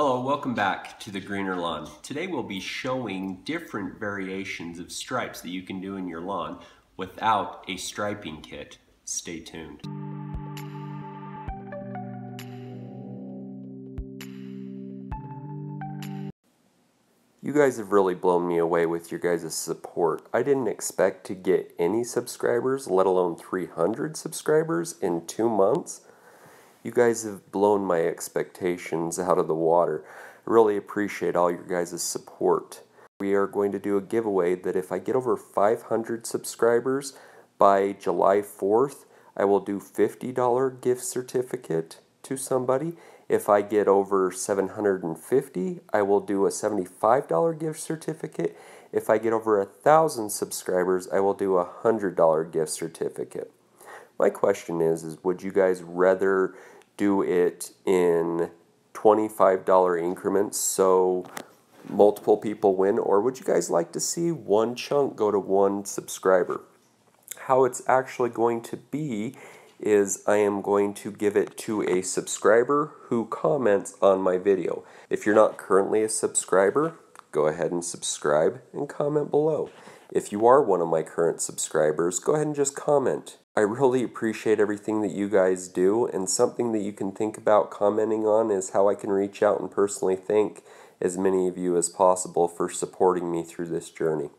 Hello, welcome back to the Greener Lawn. Today we'll be showing different variations of stripes that you can do in your lawn without a striping kit. Stay tuned. You guys have really blown me away with your guys' support. I didn't expect to get any subscribers, let alone 300 subscribers in 2 months. You guys have blown my expectations out of the water. I really appreciate all your guys' support. We are going to do a giveaway that if I get over 500 subscribers by July 4th, I will do $50 gift certificate to somebody. If I get over 750, I will do a $75 gift certificate. If I get over 1,000 subscribers, I will do a $100 gift certificate. My question is would you guys rather do it in $25 increments so multiple people win, or would you guys like to see one chunk go to one subscriber? How it's actually going to be is I am going to give it to a subscriber who comments on my video. If you're not currently a subscriber, go ahead and subscribe and comment below. If you are one of my current subscribers, go ahead and just comment. I really appreciate everything that you guys do, and something that you can think about commenting on is how I can reach out and personally thank as many of you as possible for supporting me through this journey.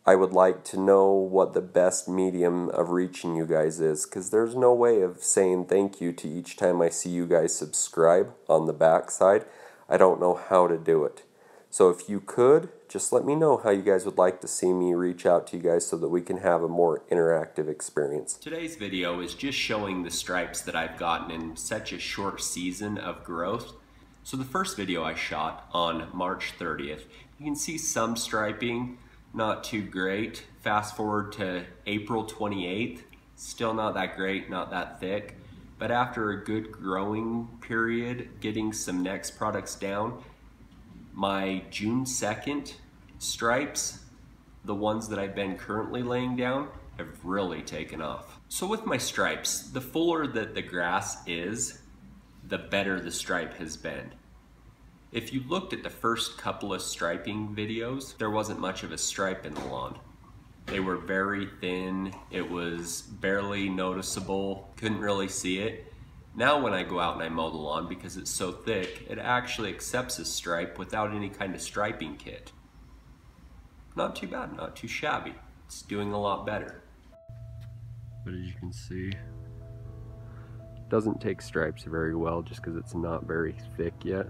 I would like to know what the best medium of reaching you guys is, because there's no way of saying thank you to each time I see you guys subscribe on the back side. I don't know how to do it. So if you could, just let me know how you guys would like to see me reach out to you guys so that we can have a more interactive experience. Today's video is just showing the stripes that I've gotten in such a short season of growth. So the first video I shot on March 30th, you can see some striping, not too great. Fast forward to April 28th, still not that great, not that thick. But after a good growing period, getting some N-ext products down, my June 2nd stripes, the ones that I've been currently laying down, have really taken off. So with my stripes, the fuller that the grass is, the better the stripe has been. If you looked at the first couple of striping videos, there wasn't much of a stripe in the lawn. They were very thin, it was barely noticeable, couldn't really see it. Now when I go out and I mow the lawn, because it's so thick, it actually accepts a stripe without any kind of striping kit. Not too bad, not too shabby. It's doing a lot better. But as you can see, it doesn't take stripes very well just because it's not very thick yet.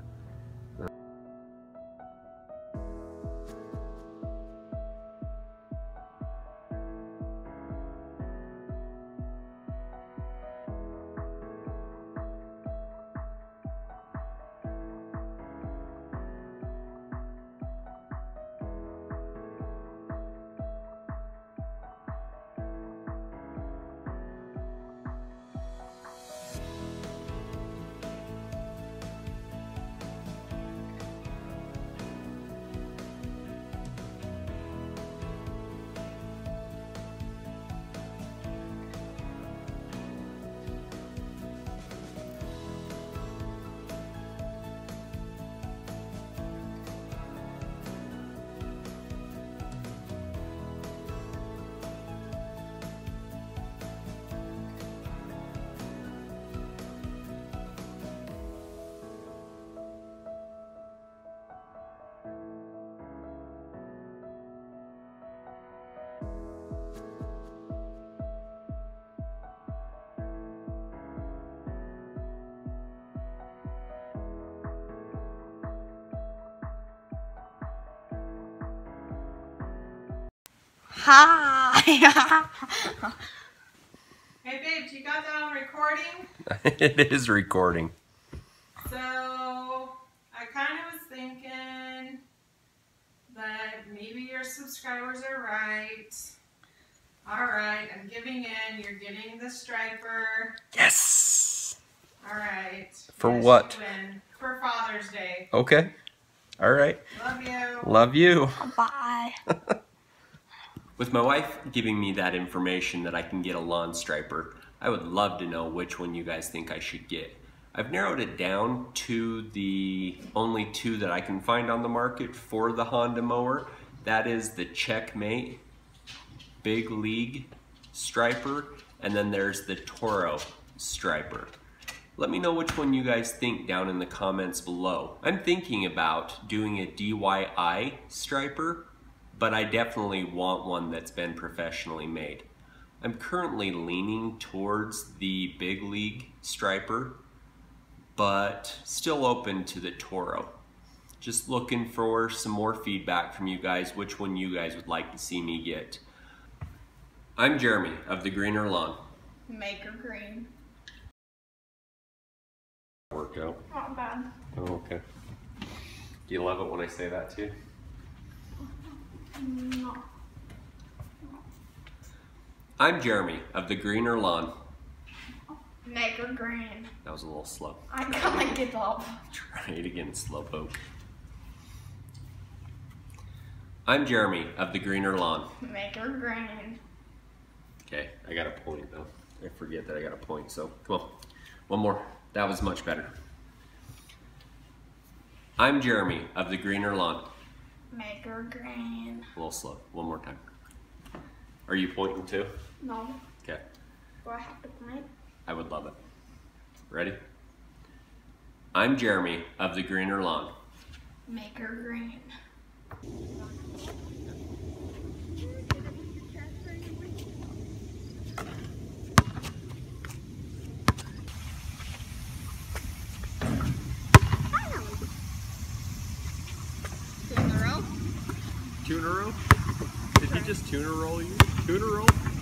Hi! Hey babes, you got that on recording? It is recording. So, I kind of was thinking that maybe your subscribers are right. Alright, I'm giving in. You're getting the striper. Yes! Alright. For yes, what? For Father's Day. Okay. Alright. Love you. Love you. Bye. With my wife giving me that information that I can get a lawn striper, I would love to know which one you guys think I should get. I've narrowed it down to the only two that I can find on the market for the Honda mower. That is the Checkmate Big League striper, and then there's the Toro striper. Let me know which one you guys think down in the comments below. I'm thinking about doing a DIY striper, but I definitely want one that's been professionally made. I'm currently leaning towards the Big League striper, but still open to the Toro. Just looking for some more feedback from you guys, which one you guys would like to see me get. I'm Jeremy of The Greener Lawn. Maker green. Workout. Not bad. Oh, okay. Do you love it when I say that too? No. I'm Jeremy of The Greener Lawn. Maker green. That was a little slow. I gotta give up. Try it again, slowpoke. I'm Jeremy of The Greener Lawn. Maker green. Okay, I got a point though. I forget that I got a point, so come on. One more. That was much better. I'm Jeremy of The Greener Lawn. Maker green. A little slow. One more time. Are you pointing too? No. Okay. Do I have to point? I would love it. Ready? I'm Jeremy of The Greener Lawn. Maker green. Two in a row? Did he just tuna roll you? Tuna roll?